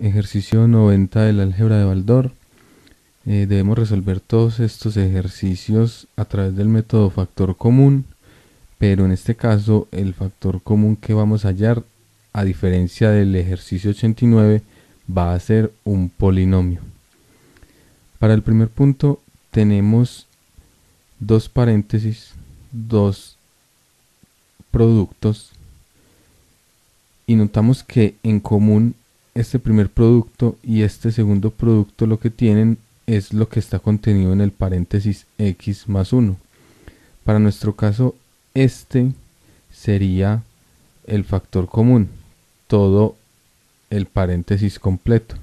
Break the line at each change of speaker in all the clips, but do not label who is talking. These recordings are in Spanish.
Ejercicio 90 del álgebra de Baldor. Debemos resolver todos estos ejercicios a través del método factor común, pero en este caso el factor común que vamos a hallar, a diferencia del ejercicio 89, va a ser un polinomio. Para el primer punto tenemos dos paréntesis, dos productos, y notamos que en común este primer producto y este segundo producto lo que tienen es lo que está contenido en el paréntesis x más 1. Para nuestro caso, este sería el factor común, todo el paréntesis completo.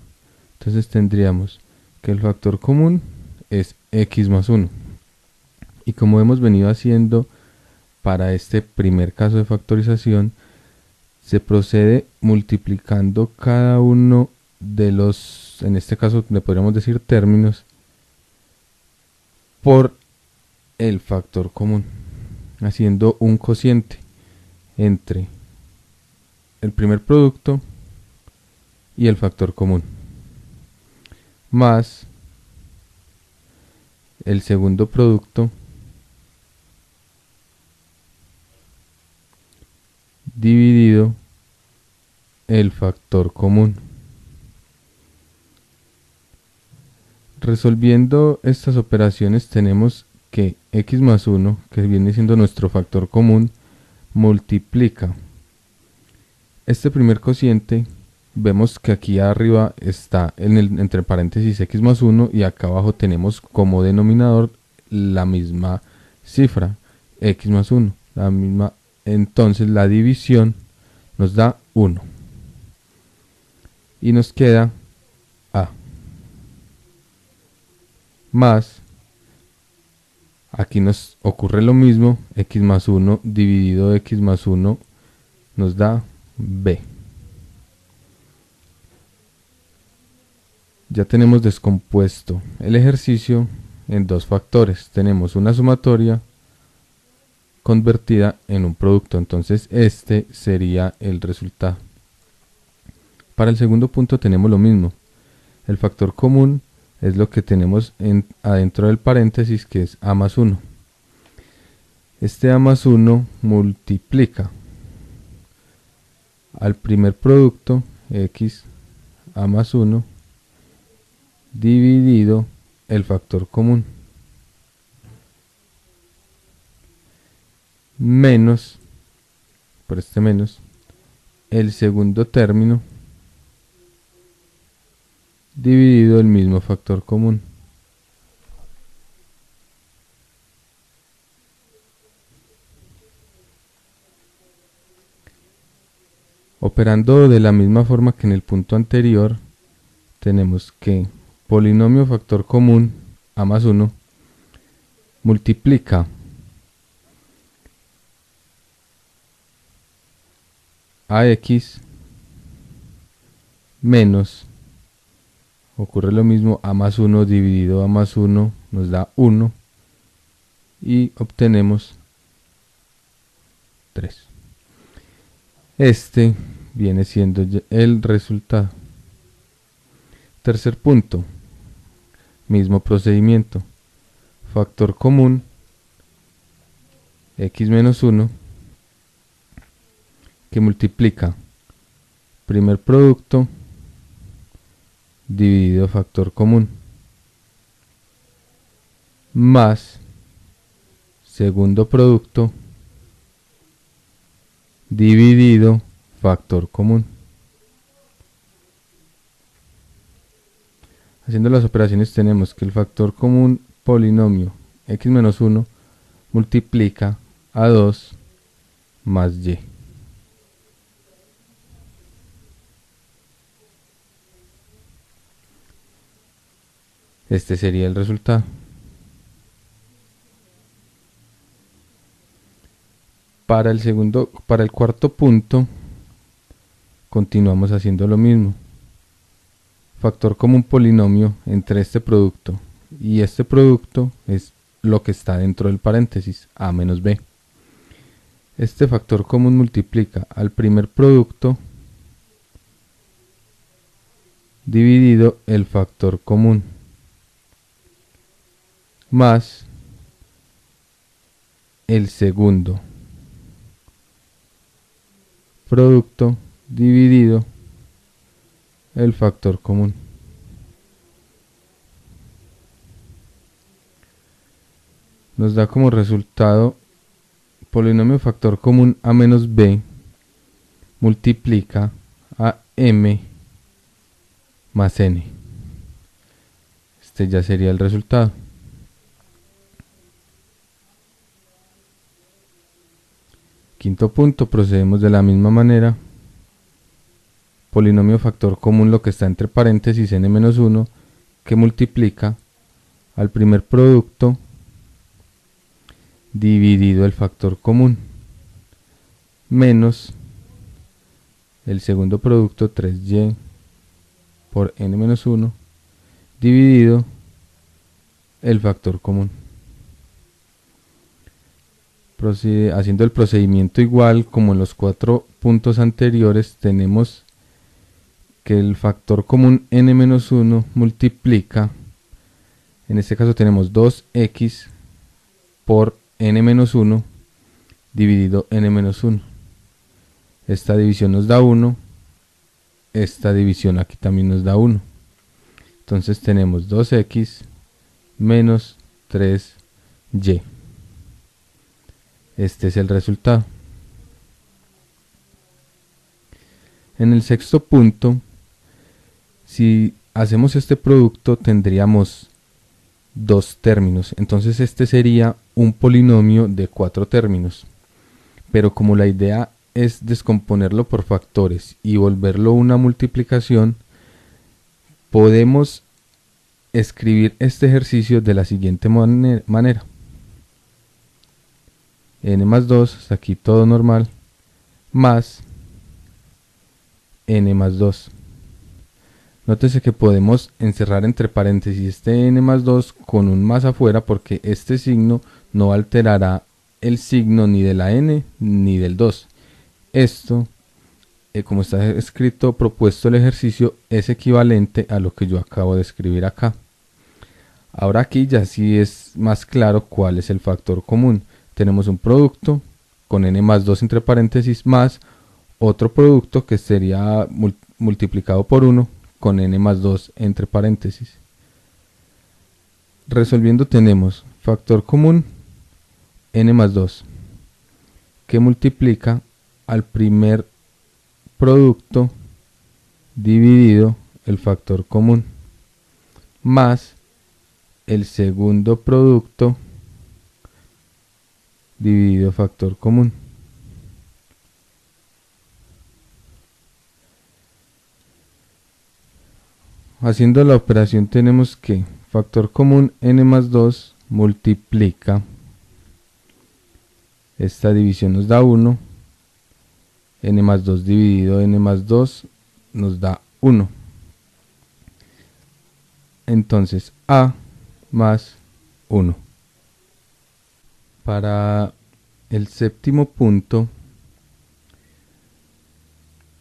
Entonces tendríamos que el factor común es x más 1. Y como hemos venido haciendo para este primer caso de factorización, se procede multiplicando cada uno de los, en este caso le podríamos decir términos, por el factor común, haciendo un cociente entre el primer producto y el factor común, más el segundo producto dividido el factor común. Resolviendo estas operaciones tenemos que x más 1, que viene siendo nuestro factor común, multiplica este primer cociente. Vemos que aquí arriba está entre paréntesis x más 1 y acá abajo tenemos como denominador la misma cifra, x más 1, la misma. Entonces la división nos da 1 y nos queda a más, aquí nos ocurre lo mismo, x más 1 dividido x más 1 nos da b. Ya tenemos descompuesto el ejercicio en dos factores. Tenemos una sumatoria convertida en un producto, entonces este sería el resultado. Para el segundo punto tenemos lo mismo. El factor común es lo que tenemos adentro del paréntesis, que es a más 1. Este a más 1 multiplica al primer producto, x a más 1, dividido el factor común, menos, por este menos, el segundo término dividido el mismo factor común. Operando de la misma forma que en el punto anterior, tenemos que polinomio factor común a más 1 multiplica a x menos, ocurre lo mismo, a más 1 dividido a más 1 nos da 1 y obtenemos 3. Este viene siendo el resultado. Tercer punto, mismo procedimiento, factor común x menos 1 que multiplica primer producto dividido factor común más segundo producto dividido factor común. Haciendo las operaciones tenemos que el factor común polinomio x menos 1 multiplica a 2 más y. Este sería el resultado. Para el cuarto punto, continuamos haciendo lo mismo. Factor común polinomio entre este producto y este producto es lo que está dentro del paréntesis, a menos b. Este factor común multiplica al primer producto dividido el factor común más el segundo producto dividido el factor común. Nos da como resultado polinomio factor común a menos b multiplica a m más n. Este ya sería el resultado. Quinto punto, procedemos de la misma manera. Polinomio factor común, lo que está entre paréntesis n-1, que multiplica al primer producto dividido el factor común menos el segundo producto 3y por n-1 dividido el factor común. Haciendo el procedimiento igual como en los 4 puntos anteriores, tenemos que el factor común n-1 multiplica, en este caso tenemos 2x por n-1 dividido n-1. Esta división nos da 1, esta división aquí también nos da 1. Entonces tenemos 2x menos 3y. Este es el resultado. En el sexto punto, si hacemos este producto tendríamos dos términos. Entonces este sería un polinomio de 4 términos. Pero como la idea es descomponerlo por factores y volverlo una multiplicación, podemos escribir este ejercicio de la siguiente manera. N más 2, aquí todo normal, más N más 2. Nótese que podemos encerrar entre paréntesis este N más 2 con un más afuera, porque este signo no alterará el signo ni de la N ni del 2. Esto, como está escrito, propuesto el ejercicio, es equivalente a lo que yo acabo de escribir acá. Ahora aquí ya sí es más claro cuál es el factor común. Tenemos un producto con n más 2 entre paréntesis más otro producto que sería multiplicado por 1 con n más 2 entre paréntesis. Resolviendo tenemos factor común n más 2 que multiplica al primer producto dividido el factor común más el segundo producto dividido factor común. Haciendo la operación tenemos que factor común n más 2 multiplica, esta división nos da 1, n más 2 dividido n más 2 nos da 1. Entonces a más 1. Para el séptimo punto,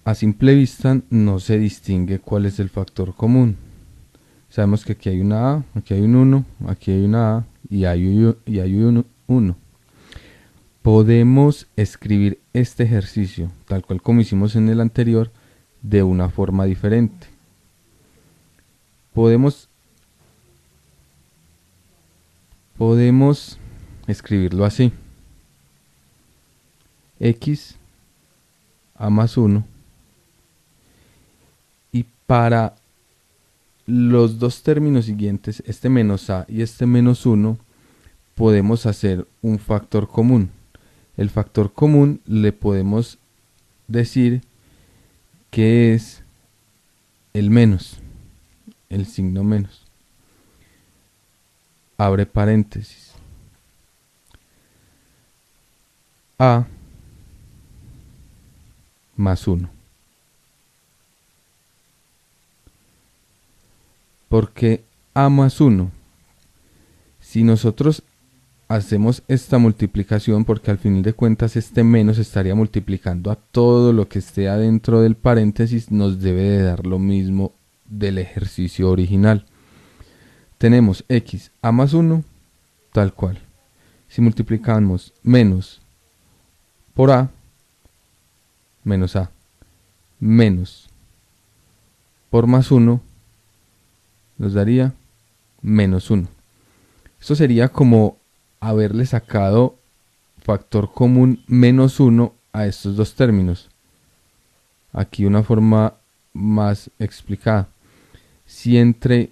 a simple vista no se distingue cuál es el factor común. Sabemos que aquí hay una A, aquí hay un 1, aquí hay una A y hay un 1. Podemos escribir este ejercicio, tal cual como hicimos en el anterior, de una forma diferente. Podemos escribirlo así: x a más 1, y para los dos términos siguientes, este menos a y este menos 1, podemos hacer un factor común. El factor común le podemos decir que es el menos, el signo menos. Abre paréntesis. A más 1. Porque A más 1, si nosotros hacemos esta multiplicación, porque al final de cuentas este menos estaría multiplicando a todo lo que esté adentro del paréntesis, nos debe de dar lo mismo del ejercicio original. Tenemos x a más 1 tal cual. Si multiplicamos menos por a, menos a, menos por más 1, nos daría menos 1. Esto sería como haberle sacado factor común menos 1 a estos dos términos. Aquí una forma más explicada. Si entre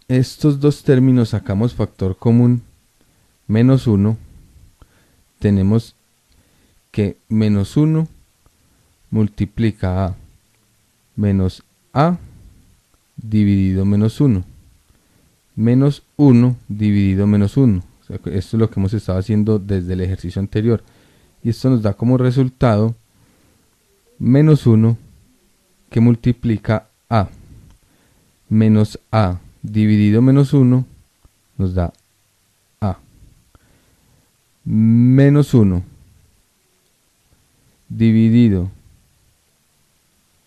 estos dos términos sacamos factor común menos 1, tenemos que menos 1 multiplica a menos a dividido menos 1. Menos 1 dividido menos 1. O sea, esto es lo que hemos estado haciendo desde el ejercicio anterior. Y esto nos da como resultado menos 1 que multiplica a. Menos a dividido menos 1 nos da a. Menos 1 dividido,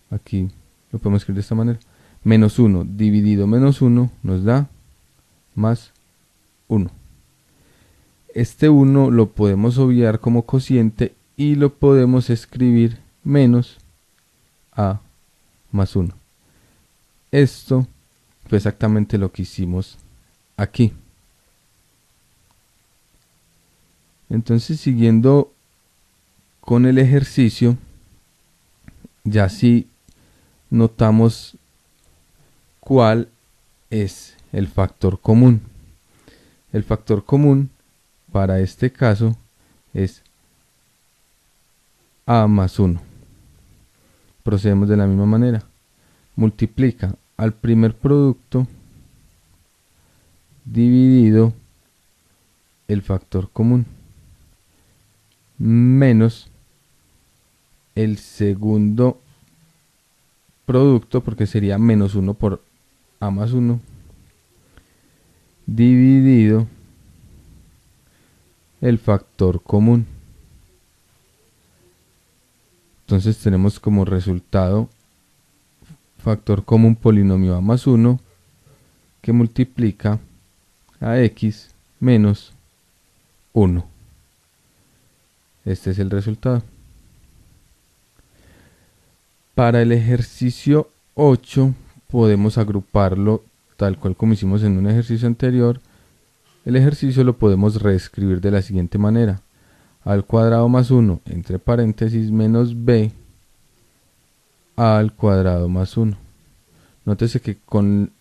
aquí lo podemos escribir de esta manera, menos 1 dividido menos 1 nos da más 1. Este 1 lo podemos obviar como cociente y lo podemos escribir menos a más 1. Esto fue exactamente lo que hicimos aquí. Entonces, siguiendo con el ejercicio, ya sí notamos cuál es el factor común. El factor común para este caso es a más 1. Procedemos de la misma manera. Multiplica al primer producto dividido el factor común menos el segundo producto, porque sería menos 1 por a más 1 dividido el factor común. Entonces tenemos como resultado factor común polinomio a más 1 que multiplica a x menos 1. Este es el resultado. Para el ejercicio 8 podemos agruparlo tal cual como hicimos en un ejercicio anterior. El ejercicio lo podemos reescribir de la siguiente manera. Al cuadrado más 1 entre paréntesis menos b al cuadrado más 1. Nótese que con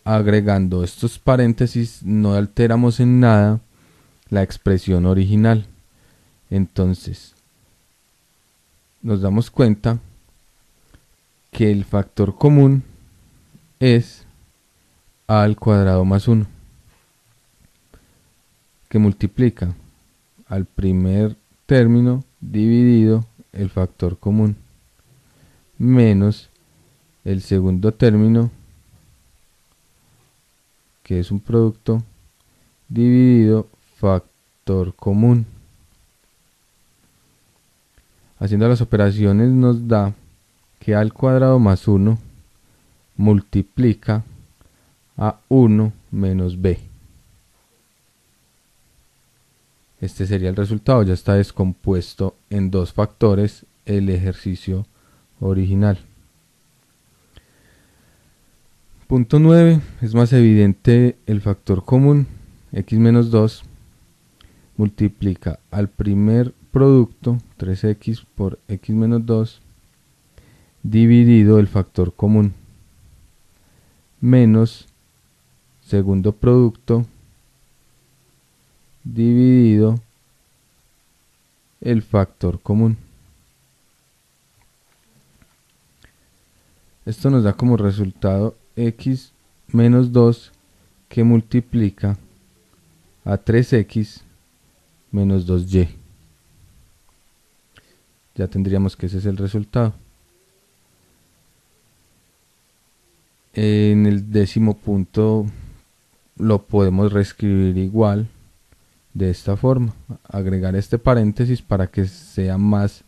agregando estos paréntesis no alteramos en nada la expresión original. Entonces nos damos cuenta que el factor común es a al cuadrado más 1, que multiplica al primer término dividido el factor común menos el segundo término, que es un producto, dividido factor común. Haciendo las operaciones nos da que a al cuadrado más 1 multiplica a 1 menos b. Este sería el resultado. Ya está descompuesto en dos factores el ejercicio original. Punto 9. Es más evidente el factor común. X menos 2 multiplica al primer producto, 3x por x menos 2, dividido el factor común, menos segundo producto, dividido el factor común. Esto nos da como resultado x menos 2 que multiplica a 3x menos 2y. Ya tendríamos que ese es el resultado. En el décimo punto lo podemos reescribir igual, de esta forma. Agregar este paréntesis para que sea más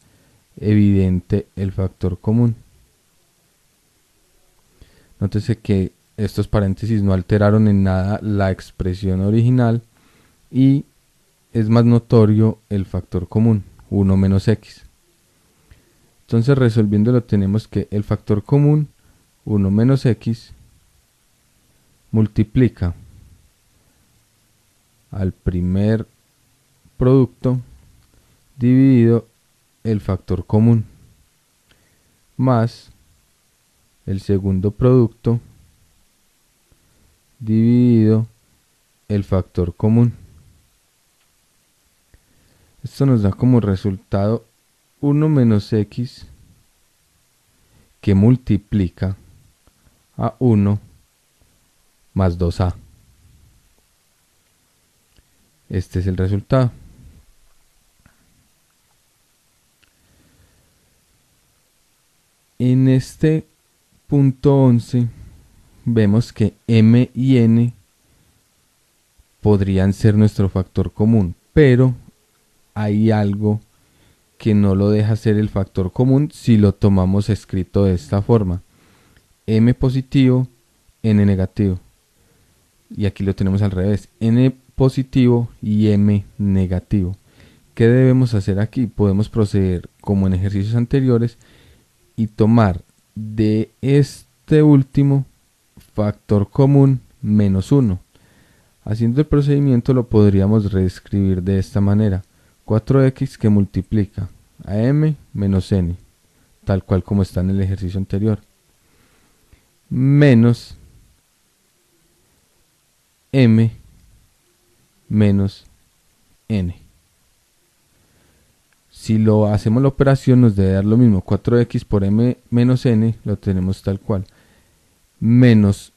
evidente el factor común. Nótese que estos paréntesis no alteraron en nada la expresión original y es más notorio el factor común, 1 menos x. Entonces resolviéndolo tenemos que el factor común, 1 menos x, multiplica al primer producto dividido el factor común más el segundo producto dividido el factor común. Esto nos da como resultado 1 menos x que multiplica a 1 más 2a. Este es el resultado. En este punto 11 vemos que m y n podrían ser nuestro factor común, pero hay algo que no lo deja ser el factor común si lo tomamos escrito de esta forma: m positivo, n negativo. Y aquí lo tenemos al revés: n positivo y m negativo. ¿Qué debemos hacer aquí? Podemos proceder como en ejercicios anteriores y tomar de este último factor común menos 1. Haciendo el procedimiento lo podríamos reescribir de esta manera: 4x que multiplica a m menos n, tal cual como está en el ejercicio anterior, menos m menos n. Si lo hacemos la operación nos debe dar lo mismo: 4x por m menos n, lo tenemos tal cual, menos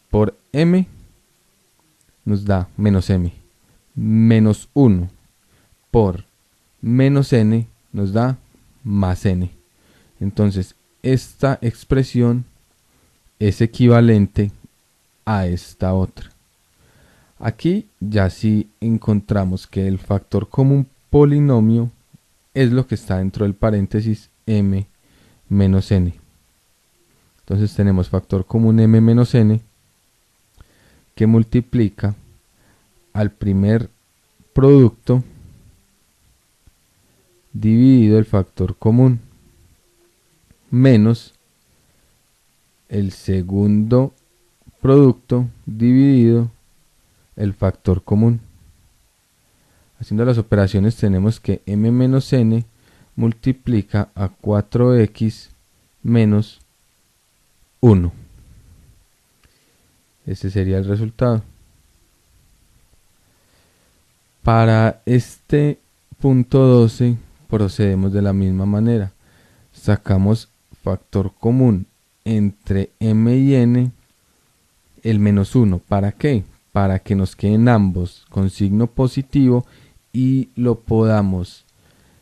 por m nos da menos m, menos 1 por menos n nos da más n. Entonces esta expresión es equivalente a esta otra. Aquí ya sí encontramos que el factor común polinomio es lo que está dentro del paréntesis m menos n. Entonces tenemos factor común m menos n que multiplica al primer producto dividido el factor común menos el segundo producto dividido el factor común. Haciendo las operaciones tenemos que m menos n multiplica a 4x menos 1. Ese sería el resultado. Para este punto 12 procedemos de la misma manera. Sacamos factor común entre m y n, el menos 1. ¿Para qué? Para que nos queden ambos con signo positivo y lo podamos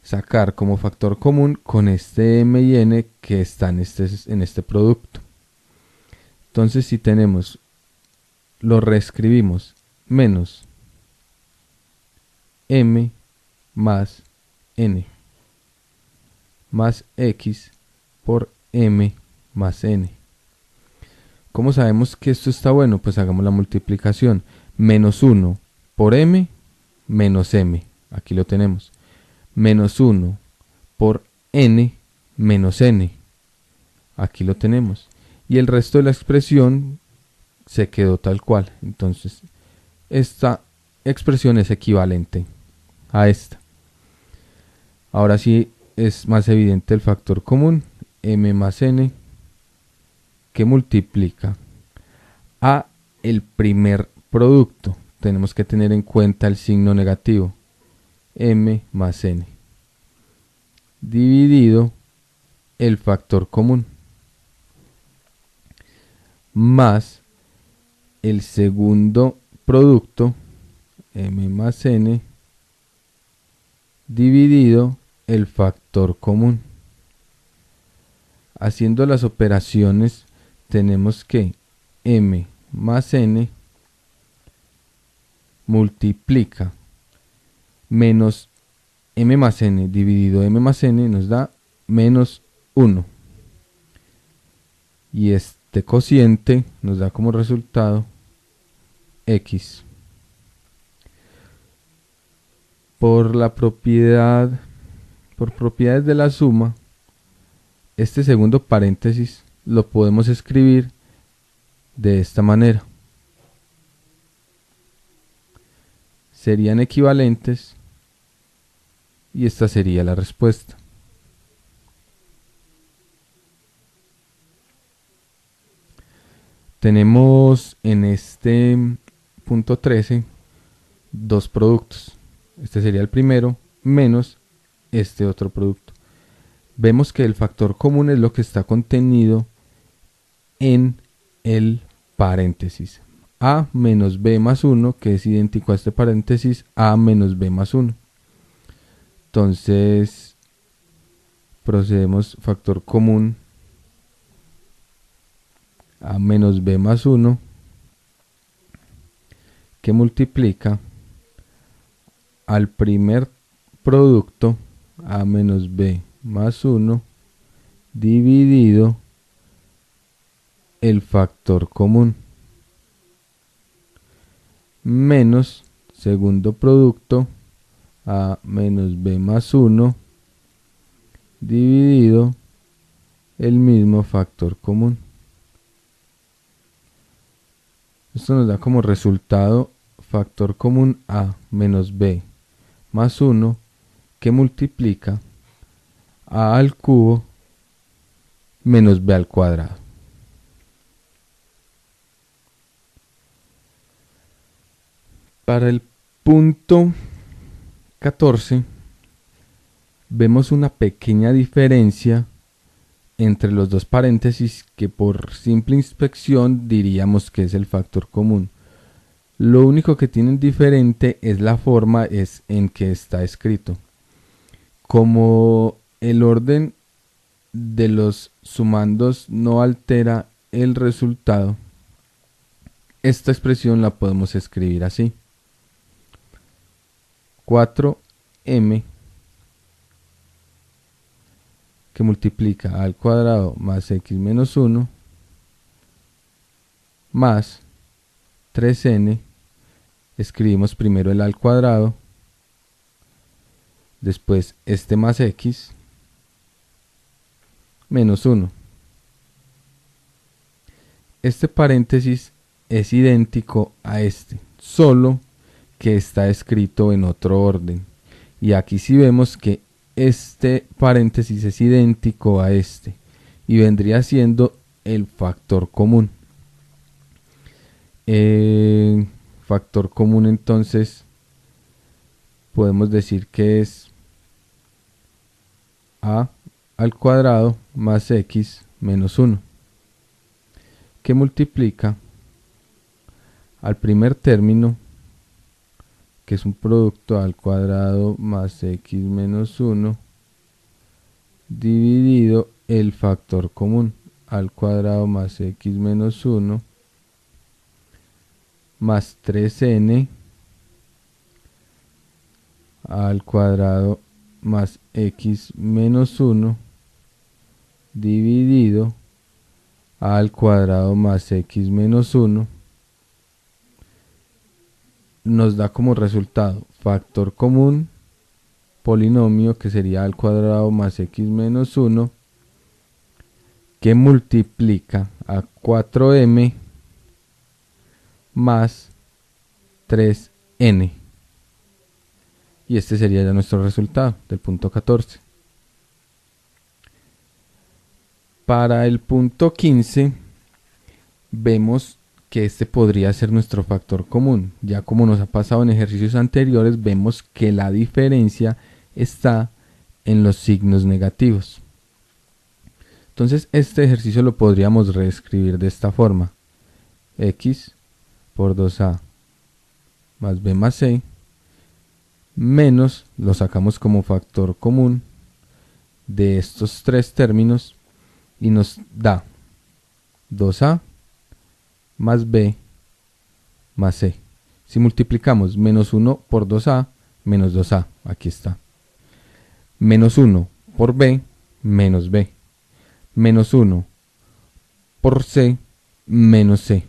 sacar como factor común con este m y n que están en este producto. Entonces si tenemos, lo reescribimos, menos m más n más x por m más n. ¿Cómo sabemos que esto está bueno? Pues hagamos la multiplicación: menos 1 por m menos m, aquí lo tenemos, menos 1 por n menos n, aquí lo tenemos, y el resto de la expresión se quedó tal cual. Entonces esta expresión es equivalente a esta. Ahora sí es más evidente el factor común, m más n, que multiplica a el primer producto. Tenemos que tener en cuenta el signo negativo, m más n, dividido el factor común, más el segundo producto, m más n, dividido el factor común. Haciendo las operaciones tenemos que m más n multiplica menos m más n dividido m más n nos da menos 1. Y este cociente nos da como resultado x. Por propiedades de la suma, este segundo paréntesis lo podemos escribir de esta manera. Serían equivalentes y esta sería la respuesta. Tenemos en este punto 13 dos productos. Este sería el primero menos este otro producto. Vemos que el factor común es lo que está contenido en el paréntesis. A menos B más 1, que es idéntico a este paréntesis A menos B más 1. Entonces, procedemos factor común A menos B más 1, que multiplica al primer producto A menos B más 1 dividido el factor común menos segundo producto A menos B más 1 dividido el mismo factor común. Esto nos da como resultado factor común A menos B más 1 que multiplica A al cubo menos B al cuadrado. Para el punto 14 vemos una pequeña diferencia entre los dos paréntesis que por simple inspección diríamos que es el factor común. Lo único que tienen diferente es la forma en que está escrito. Como el orden de los sumandos no altera el resultado, esta expresión la podemos escribir así: 4m que multiplica al cuadrado más x menos 1 más 3n, escribimos primero el a al cuadrado, después este más x menos 1. Este paréntesis es idéntico a este, solo que está escrito en otro orden. Y aquí sí vemos que este paréntesis es idéntico a este y vendría siendo el factor común. Factor común, entonces podemos decir que es a al cuadrado más x menos 1, que multiplica al primer término, que es un producto al cuadrado más x menos 1 dividido el factor común al cuadrado más x menos 1 más 3n al cuadrado más x menos 1 dividido al cuadrado más x menos 1 nos da como resultado factor común polinomio, que sería al cuadrado más x menos 1, que multiplica a 4m más 3n. Y este sería ya nuestro resultado del punto 14. Para el punto 15 vemos que este podría ser nuestro factor común. Ya como nos ha pasado en ejercicios anteriores, vemos que la diferencia está en los signos negativos. Entonces este ejercicio lo podríamos reescribir de esta forma: x por 2a más b más c menos, lo sacamos como factor común de estos tres términos y nos da 2a más b más c. Si multiplicamos menos 1 por 2a, menos 2a, aquí está. Menos 1 por B, menos B. Menos 1 por C, menos C.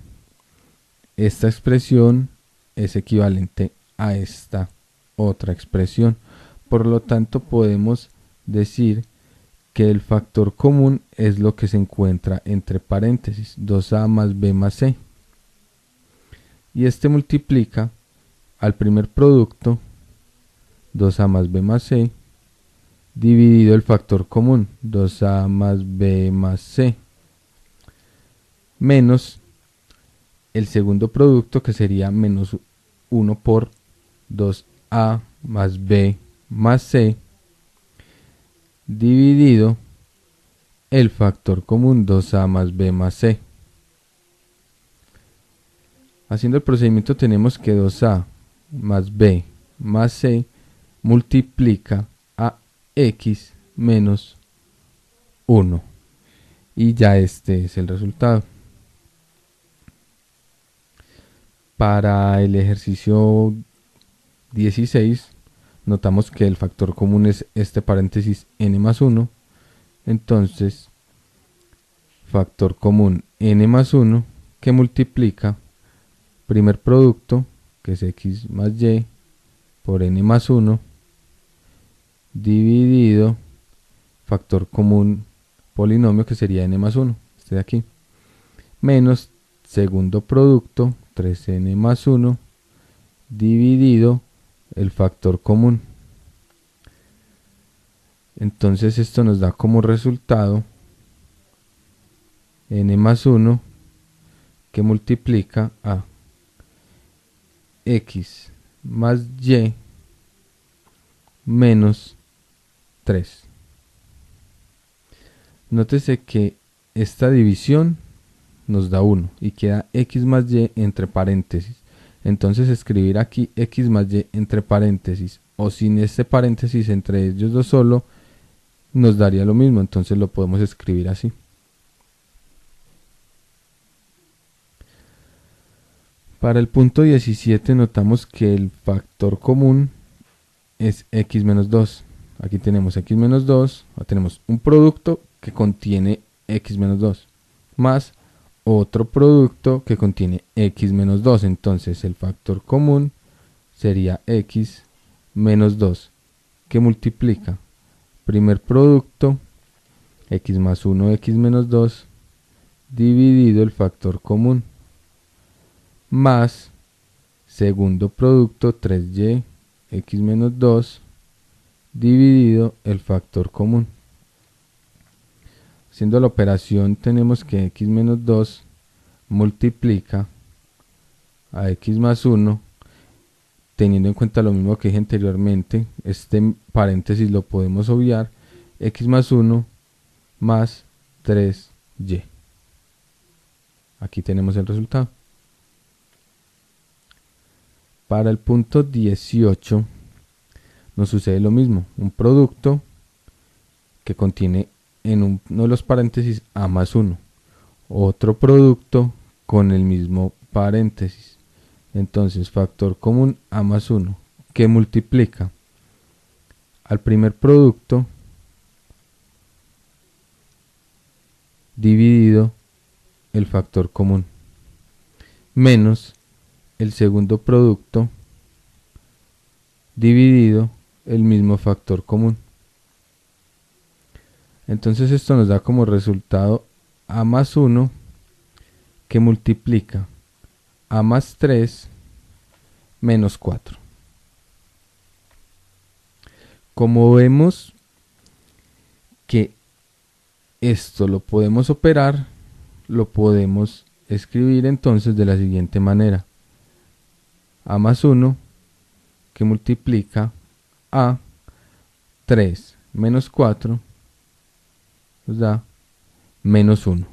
Esta expresión es equivalente a esta otra expresión. Por lo tanto, podemos decir que el factor común es lo que se encuentra entre paréntesis, 2a más b más c. Y este multiplica al primer producto, 2a más b más c, dividido el factor común, 2a más b más c, menos el segundo producto, que sería menos 1 por 2a más b más c, dividido el factor común, 2a más b más c. Haciendo el procedimiento tenemos que 2a más b más c multiplica a x menos 1. Y ya este es el resultado. Para el ejercicio 16 notamos que el factor común es este paréntesis n más 1. Entonces, factor común n más 1 que multiplica primer producto, que es x más y, por n más 1, dividido factor común polinomio, que sería n más 1, este de aquí, menos segundo producto, 3n más 1, dividido el factor común. Entonces esto nos da como resultado n más 1 que multiplica a x más y menos 3. Nótese que esta división nos da 1 y queda x más y entre paréntesis. Entonces escribir aquí x más y entre paréntesis o sin este paréntesis entre ellos dos solo nos daría lo mismo, entonces lo podemos escribir así. Para el punto 17 notamos que el factor común es x menos 2. Aquí tenemos x menos 2, tenemos un producto que contiene x menos 2, más otro producto que contiene x menos 2. Entonces el factor común sería x menos 2, que multiplica primer producto, x más 1, x menos 2, dividido el factor común, más segundo producto, 3y, x menos 2, dividido el factor común. Haciendo la operación tenemos que x menos 2 multiplica a x más 1, teniendo en cuenta lo mismo que dije anteriormente, este paréntesis lo podemos obviar, x más 1 más 3y. Aquí tenemos el resultado. Para el punto 18 nos sucede lo mismo, un producto que contiene en uno de los paréntesis a más 1, otro producto con el mismo paréntesis. Entonces factor común a más 1 que multiplica al primer producto dividido el factor común, menos el segundo producto dividido el mismo factor común. Entonces esto nos da como resultado a más 1 que multiplica a más 3 menos 4. Como vemos que esto lo podemos operar, lo podemos escribir entonces de la siguiente manera: a más 1 que multiplica a 3 menos 4 nos da menos 1.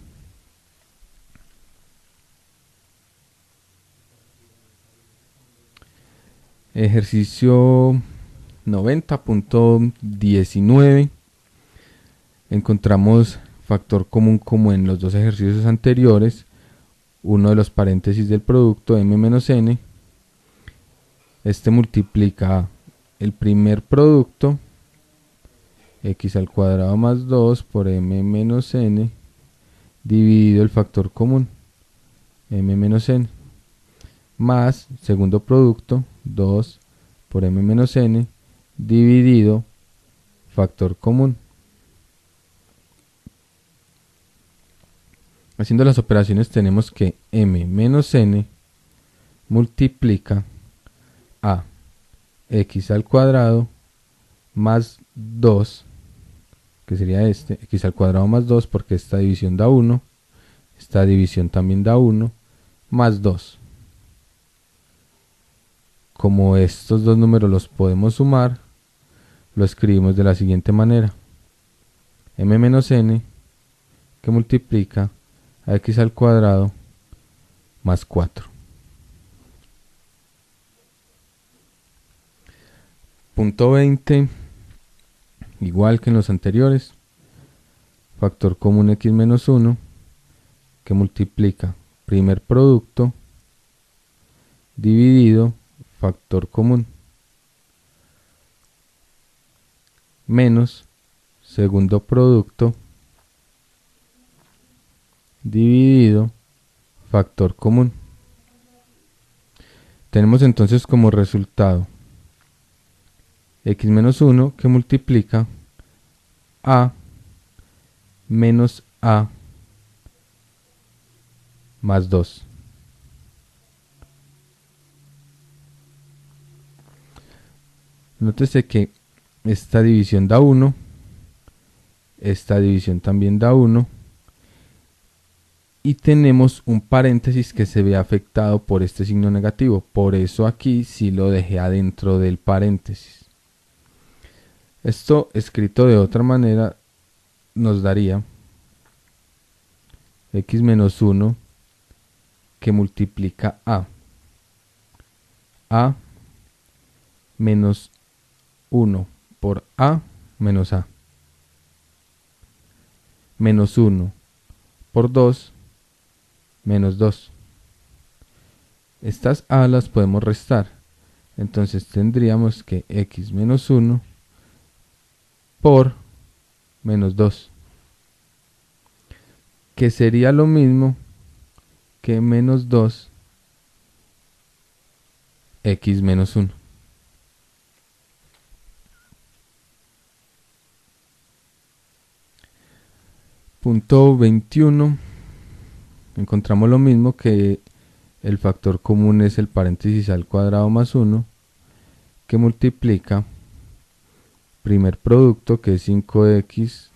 Ejercicio 90.19. Encontramos factor común como en los dos ejercicios anteriores, uno de los paréntesis del producto m menos n. Este multiplica el primer producto x al cuadrado más 2 por m menos n dividido el factor común, m menos n, más segundo producto, 2 por m menos n dividido factor común. Haciendo las operaciones tenemos que m menos n multiplica a x al cuadrado más 2, que sería x al cuadrado más 2 porque esta división da 1, esta división también da 1, más 2. Como estos dos números los podemos sumar, lo escribimos de la siguiente manera: m menos n que multiplica a x al cuadrado más 4. Punto 20, igual que en los anteriores, factor común x menos 1 que multiplica primer producto dividido factor común menos segundo producto dividido factor común. Tenemos entonces como resultado x menos 1 que multiplica a menos a más 2. Nótese que esta división da 1, esta división también da 1, y tenemos un paréntesis que se ve afectado por este signo negativo, por eso aquí sí lo dejé adentro del paréntesis. Esto escrito de otra manera nos daría x menos 1 que multiplica a menos 1 por a menos a, menos 1 por 2 menos 2. Estas a las podemos restar, entonces tendríamos que x menos 1 por menos 2, que sería lo mismo que menos 2 x menos 1. Punto 21, encontramos lo mismo, que el factor común es el paréntesis al cuadrado más 1 que multiplica primer producto, que es 5x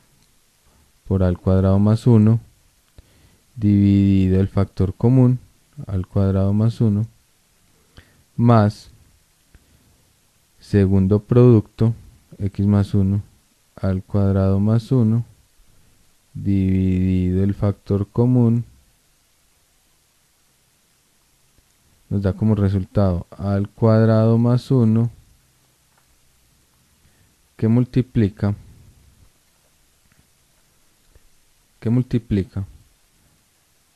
por al cuadrado más 1 dividido el factor común al cuadrado más 1 más segundo producto, x más 1 al cuadrado más 1 dividido el factor común, nos da como resultado al cuadrado más 1 que multiplica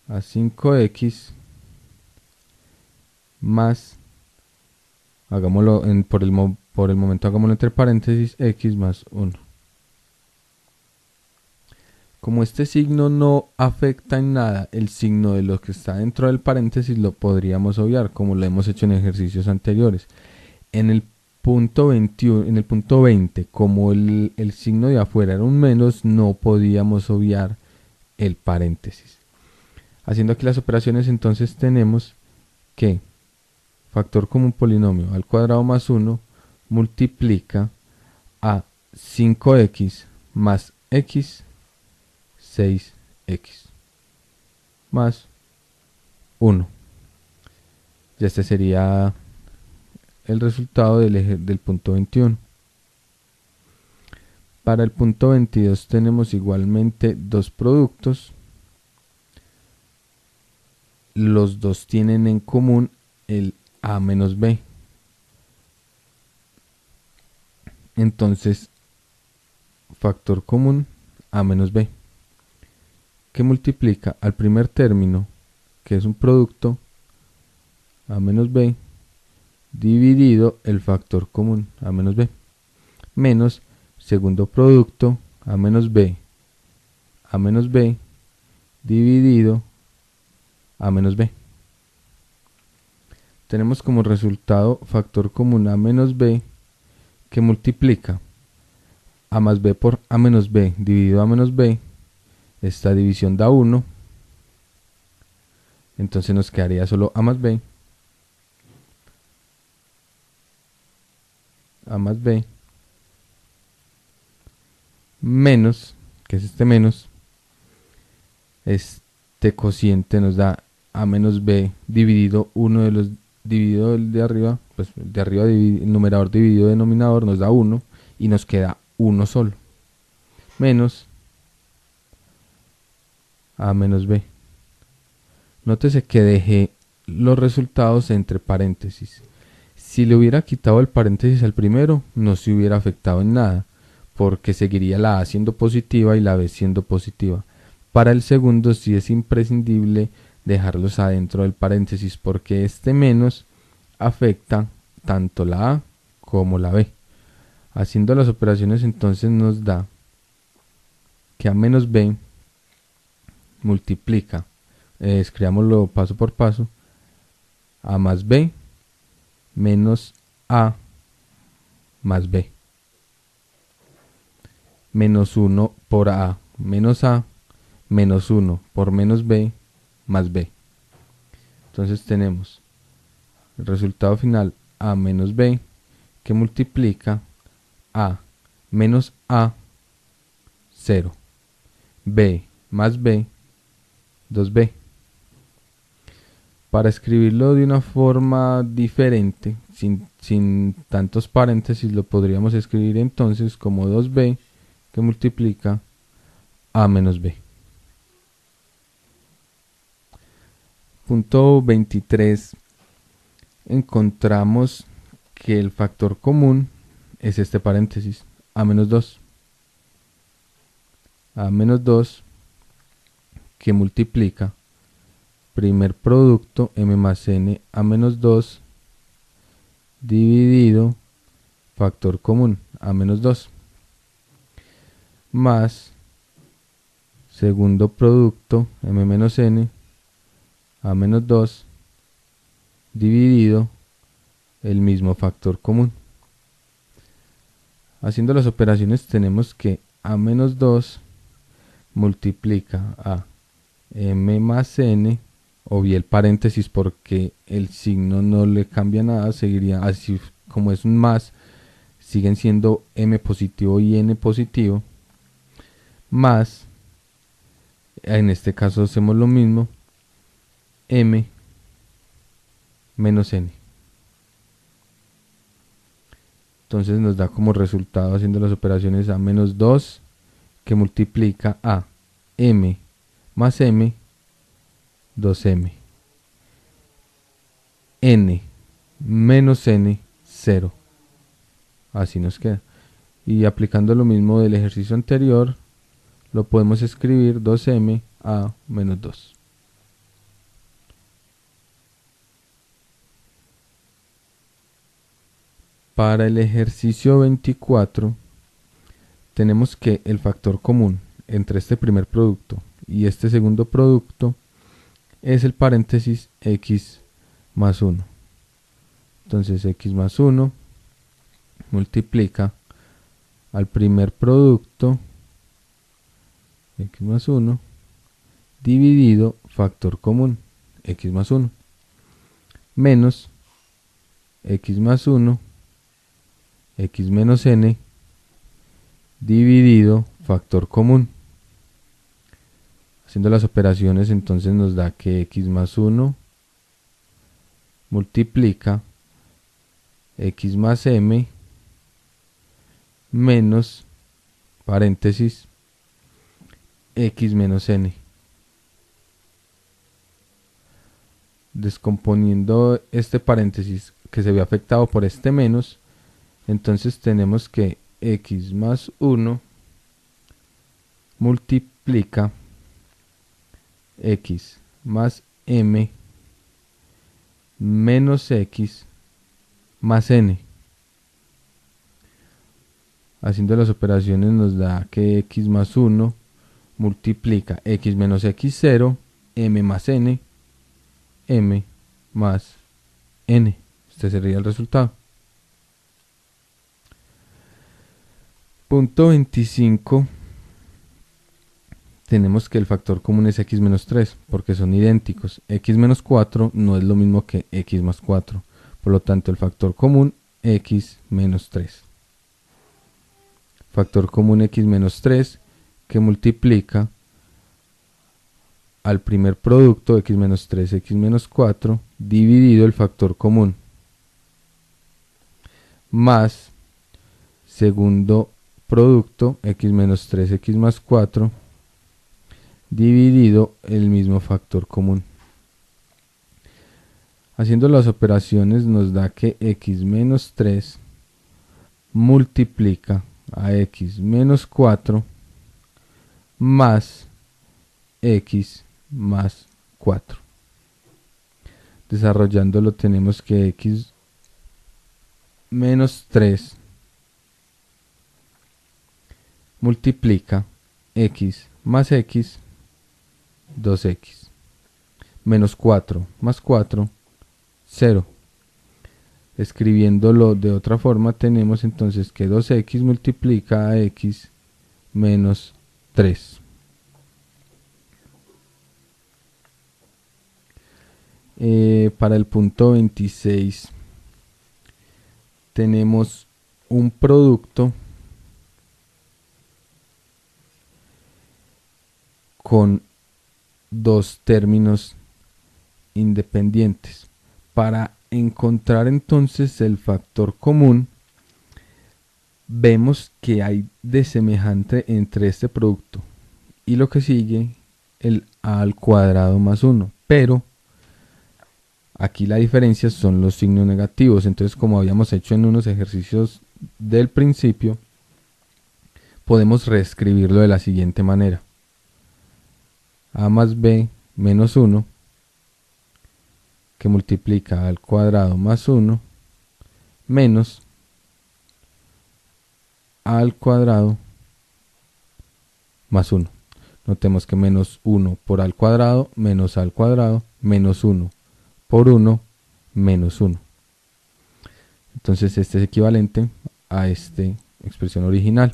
a 5x más, hagámoslo por el momento hagámoslo entre paréntesis, x más 1. Como este signo no afecta en nada el signo de lo que está dentro del paréntesis, lo podríamos obviar, como lo hemos hecho en ejercicios anteriores. En el punto 20, como el signo de afuera era un menos, no podíamos obviar el paréntesis. Haciendo aquí las operaciones, entonces tenemos que factor común polinomio al cuadrado más 1 multiplica a 5x más x 6x más 1. Y este sería el resultado del punto 21. Para el punto 22 tenemos igualmente dos productos. Los dos tienen en común el a menos b. Entonces, factor común a menos b, que multiplica al primer término, que es un producto, a menos b, dividido el factor común, a menos b, menos segundo producto a menos b dividido a menos b. Tenemos como resultado factor común a menos b que multiplica a más b por a menos b dividido a menos b. Esta división da 1. Entonces nos quedaría solo a más b menos, que es este menos, este cociente nos da a menos b dividido uno de los dividido el de arriba, pues el de arriba el numerador dividido denominador nos da 1 y nos queda 1 solo, menos a menos b. Nótese que dejé los resultados entre paréntesis. Si le hubiera quitado el paréntesis al primero, no se hubiera afectado en nada, porque seguiría la a siendo positiva y la b siendo positiva. Para el segundo sí es imprescindible dejarlos adentro del paréntesis, porque este menos afecta tanto la a como la b. Haciendo las operaciones entonces nos da que a menos b multiplica, escribámoslo paso por paso, a más b menos a más b, menos 1 por a menos a, menos 1 por menos b más b. Entonces tenemos el resultado final a menos b que multiplica a menos a 0, b más b 2b. Para escribirlo de una forma diferente, sin tantos paréntesis, lo podríamos escribir entonces como 2b que multiplica a menos b. Punto 23. Encontramos que el factor común es este paréntesis, a menos 2. A menos 2 que multiplica primer producto m más n a menos 2 dividido factor común a menos 2 más segundo producto m menos n a menos 2 dividido el mismo factor común. Haciendo las operaciones tenemos que a menos 2 multiplica a m más n, obvié el paréntesis porque el signo no le cambia nada, seguiría así como es un más, siguen siendo m positivo y n positivo, más, en este caso hacemos lo mismo, m menos n. Entonces nos da como resultado, haciendo las operaciones, a menos 2 que multiplica a m más m 2m, n menos n 0, así nos queda. Y aplicando lo mismo del ejercicio anterior, lo podemos escribir 2m a menos 2. Para el ejercicio 24 tenemos que el factor común entre este primer producto y este segundo producto es el paréntesis x más 1. Entonces x más 1 multiplica al primer producto x más 1 dividido factor común x más 1 menos x más 1 x menos n dividido factor común. Haciendo las operaciones entonces nos da que x más 1 multiplica x más m menos paréntesis x menos n. Descomponiendo este paréntesis que se ve afectado por este menos, entonces tenemos que x más 1 multiplica x más m menos x más n. Haciendo las operaciones nos da que x más 1 multiplica x menos x0, m más n, m más n. Este sería el resultado. Punto 25. Tenemos que el factor común es x menos 3, porque son idénticos. X menos 4 no es lo mismo que x más 4. Por lo tanto, el factor común x menos 3. Factor común x menos 3 que multiplica al primer producto x menos 3, x menos 4, dividido el factor común, más segundo producto x menos 3, x más 4, dividido el mismo factor común. Haciendo las operaciones nos da que x menos 3 multiplica a x menos 4 más x más 4. Desarrollándolo tenemos que x menos 3 multiplica x más x, 2x, menos 4 más 4, 0. Escribiéndolo de otra forma tenemos entonces que 2x multiplica a x menos 3. Para el punto 26 tenemos un producto con dos términos independientes. Para encontrar entonces el factor común, vemos que hay de semejante entre este producto y lo que sigue, el a al cuadrado más 1, pero aquí la diferencia son los signos negativos. Entonces, como habíamos hecho en unos ejercicios del principio, podemos reescribirlo de la siguiente manera: a más b menos 1 que multiplica al cuadrado más 1 menos a al cuadrado más 1. Notemos que menos 1 por a al cuadrado menos a al cuadrado menos 1 por 1 menos 1. Entonces este es equivalente a esta expresión original.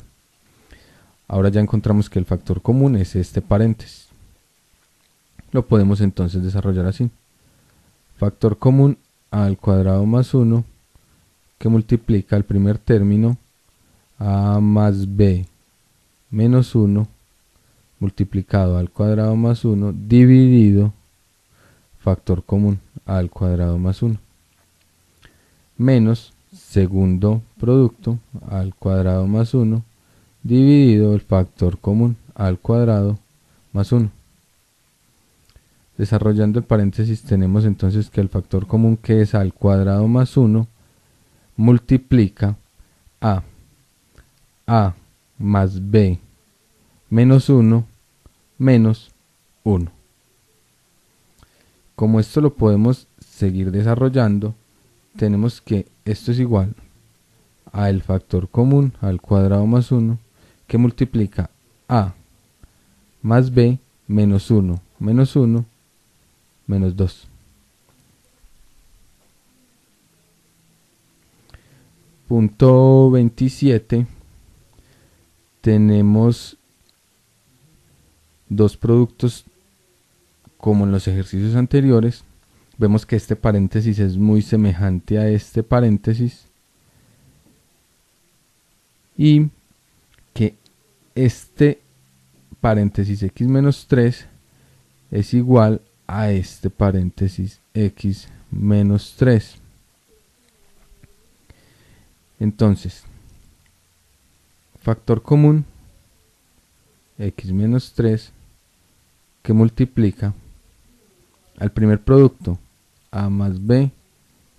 Ahora ya encontramos que el factor común es este paréntesis. Lo podemos entonces desarrollar así: factor común a al cuadrado más 1 que multiplica el primer término a más b menos 1 multiplicado al cuadrado más 1 dividido factor común al cuadrado más 1 menos segundo producto al cuadrado más 1 dividido el factor común al cuadrado más 1. Desarrollando el paréntesis tenemos entonces que el factor común, que es al cuadrado más 1, multiplica a más b menos 1 menos 1. Como esto lo podemos seguir desarrollando, tenemos que esto es igual a el factor común al cuadrado más 1 que multiplica a más b menos 1 menos 1 menos 2. Punto 27. Tenemos dos productos como en los ejercicios anteriores. Vemos que este paréntesis es muy semejante a este paréntesis y que este paréntesis x menos 3 es igual a este paréntesis x menos 3. Entonces, factor común x menos 3 que multiplica al primer producto a más b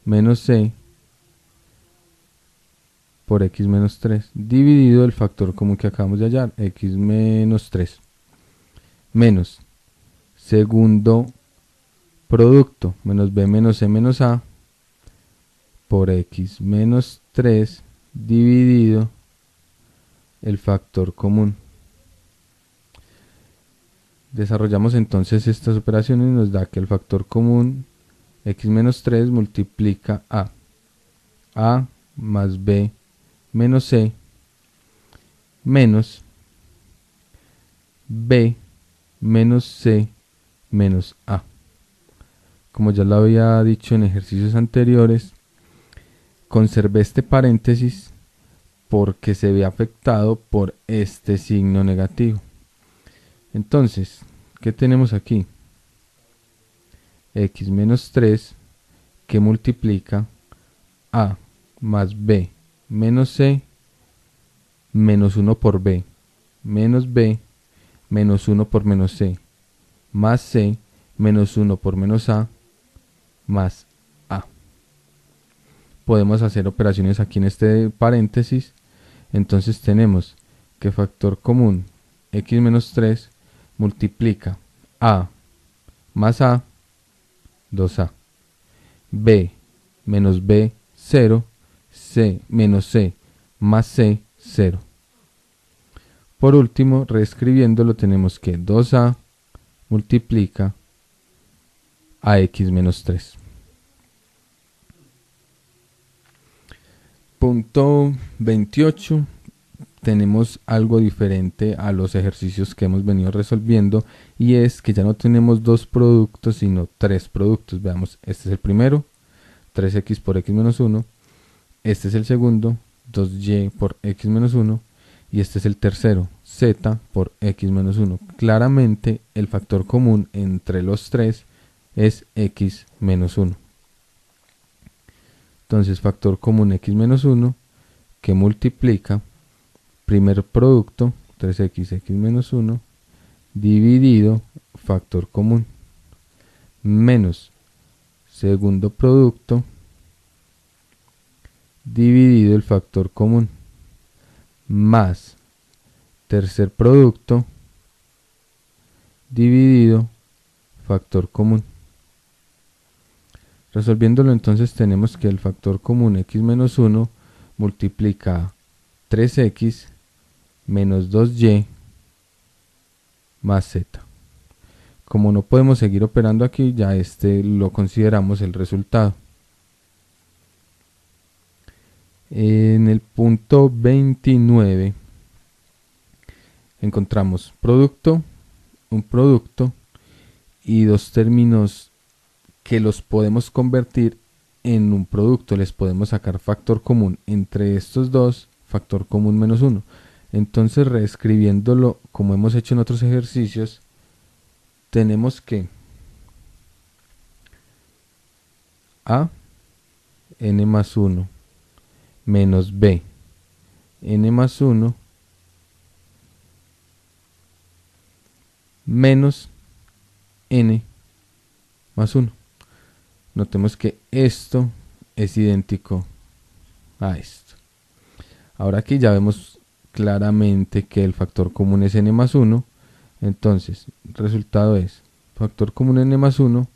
menos c por x menos 3 dividido el factor común que acabamos de hallar, x menos 3, menos segundo producto menos b menos c menos a por x menos 3 dividido el factor común. Desarrollamos entonces estas operaciones y nos da que el factor común x menos 3 multiplica a más b menos c menos b menos c menos a. Como ya lo había dicho en ejercicios anteriores, conservé este paréntesis porque se ve afectado por este signo negativo. Entonces, ¿qué tenemos aquí? X menos 3 que multiplica a más b menos c menos 1 por b menos 1 por menos c más c menos 1 por menos a más a. Podemos hacer operaciones aquí en este paréntesis. Entonces tenemos que factor común x menos 3 multiplica a más a 2a, b menos b 0, c menos c más c 0. Por último, reescribiéndolo, tenemos que 2a multiplica a x menos 3. Punto 28. Tenemos algo diferente a los ejercicios que hemos venido resolviendo, y es que ya no tenemos dos productos sino tres productos. Veamos, este es el primero, 3x por x menos 1, este es el segundo, 2y por x menos 1, y este es el tercero, z por x menos 1. Claramente el factor común entre los tres es x menos 1. Entonces factor común x menos 1 que multiplica primer producto 3x x menos 1 dividido factor común menos segundo producto dividido el factor común más tercer producto dividido factor común. Resolviéndolo, entonces tenemos que el factor común x menos 1 multiplica 3x menos 2y más z. Como no podemos seguir operando aquí, ya este lo consideramos el resultado. En el punto 29 encontramos producto, un producto y dos términos que los podemos convertir en un producto. Les podemos sacar factor común entre estos dos, factor común menos 1. Entonces, reescribiéndolo como hemos hecho en otros ejercicios, tenemos que a n más 1 menos b n más 1 menos n más 1. Notemos que esto es idéntico a esto. Ahora aquí ya vemos claramente que el factor común es n más 1. Entonces, el resultado es factor común n más 1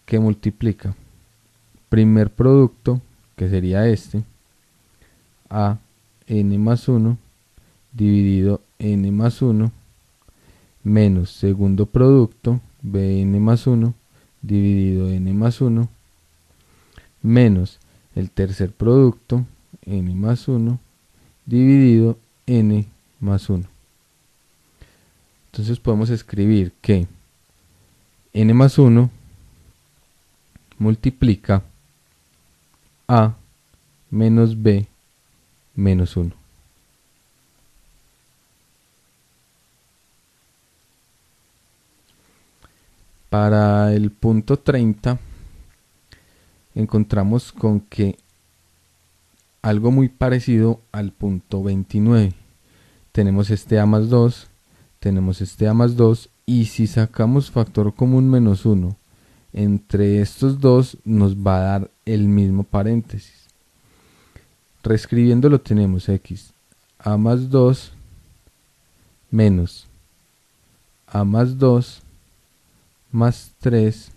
que multiplica primer producto, que sería este, a n más 1 dividido n más 1 menos segundo producto, bn más 1 dividido n más 1 menos el tercer producto, n más 1 dividido n más 1. Entonces podemos escribir que n más 1 multiplica a menos b menos 1. Para el punto 30 encontramos con que algo muy parecido al punto 29. Tenemos este a más 2, tenemos este a más 2, y si sacamos factor común menos 1 entre estos dos nos va a dar el mismo paréntesis. Reescribiéndolo tenemos x a más 2 menos a más 2 más 3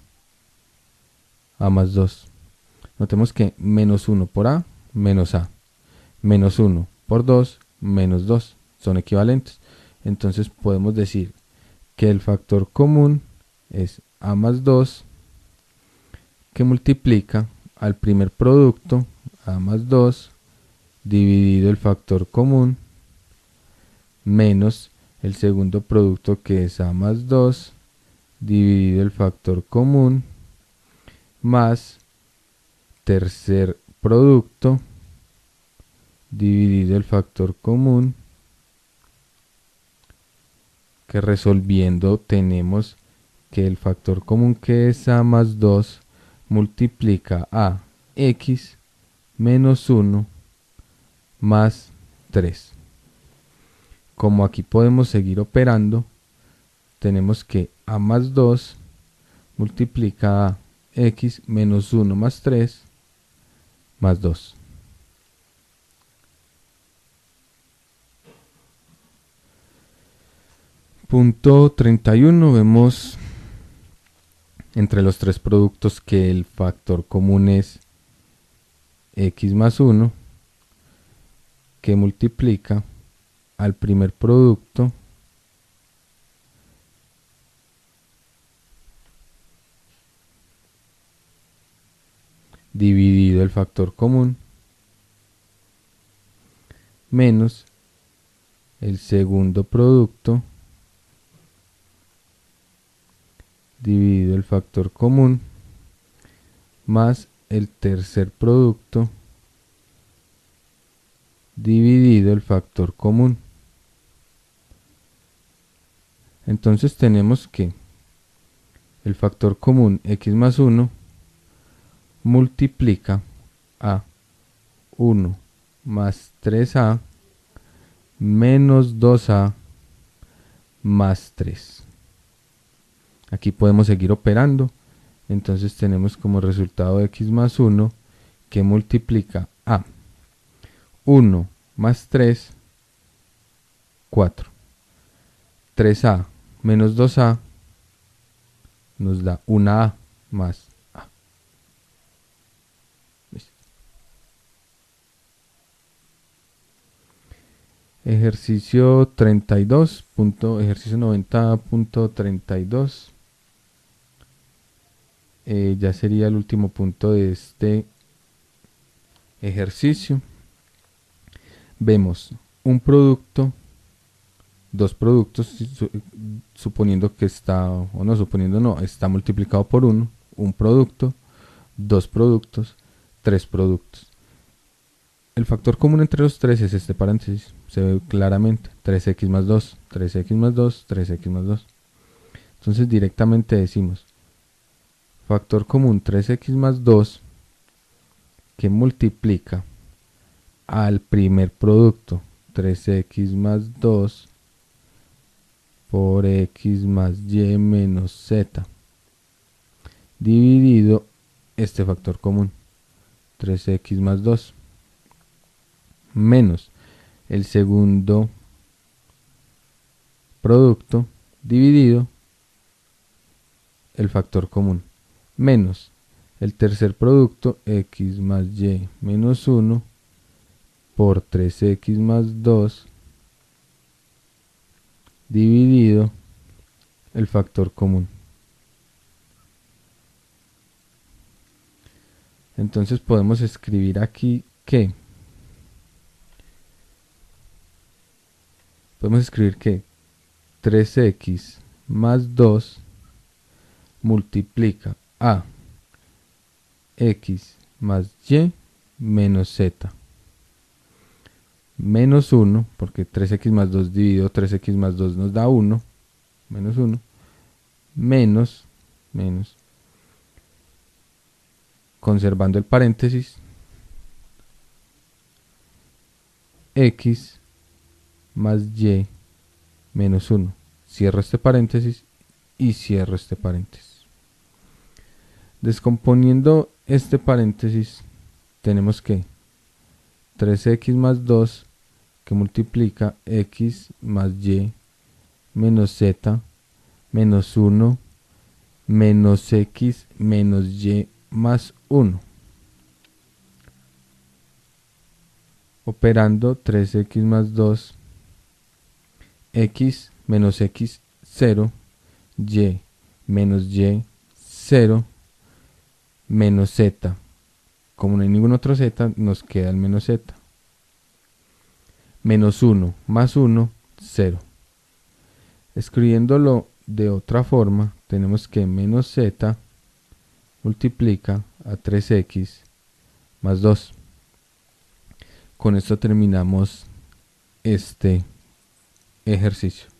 a más 2. Notemos que menos 1 por a, menos a. Menos 1 por 2, menos 2. son equivalentes. Entonces podemos decir que el factor común es a más 2 que multiplica al primer producto a más 2 dividido el factor común menos el segundo producto que es a más 2 dividido el factor común más tercer producto dividido el factor común, que resolviendo tenemos que el factor común que es a más 2 multiplica a x menos 1 más 3. Como aquí podemos seguir operando, tenemos que a más 2 multiplica a x menos 1 más 3 más 2. Punto 31, vemos entre los tres productos que el factor común es x más 1, que multiplica al primer producto dividido el factor común menos el segundo producto dividido el factor común más el tercer producto dividido el factor común. Entonces tenemos que el factor común x más 1 multiplica a 1 más 3a menos 2a más 3. Aquí podemos seguir operando. Entonces tenemos como resultado x más 1 que multiplica a 1 más 3, 4. 3a menos 2a nos da 1a más a. Ejercicio 32, ejercicio 90.32. Ya sería el último punto de este ejercicio. Vemos un producto, dos productos, suponiendo que está, o no, suponiendo no, está multiplicado por 1, un producto, dos productos, tres productos. El factor común entre los tres es este paréntesis, se ve claramente, 3x más 2, 3x más 2, 3x más 2. Entonces directamente decimos, factor común 3x más 2 que multiplica al primer producto 3x más 2 por x más y menos z dividido este factor común 3x más 2 menos el segundo producto dividido el factor común menos el tercer producto x más y menos 1 por 3x más 2 dividido el factor común. Entonces podemos escribir aquí que podemos escribir que 3x más 2 multiplica a x más y menos z menos 1, porque 3x más 2 dividido 3x más 2 nos da 1, menos 1, menos, conservando el paréntesis, x más y menos 1. Cierro este paréntesis y cierro este paréntesis. Descomponiendo este paréntesis, tenemos que 3x más 2 que multiplica x más y menos z menos 1 menos x menos y más 1. Operando 3x más 2 x menos x0, y menos y0 menos z. Como no hay ningún otro z, nos queda el menos z. Menos 1 más 1, 0. Escribiéndolo de otra forma, tenemos que menos z multiplica a 3x más 2. Con esto terminamos este ejercicio.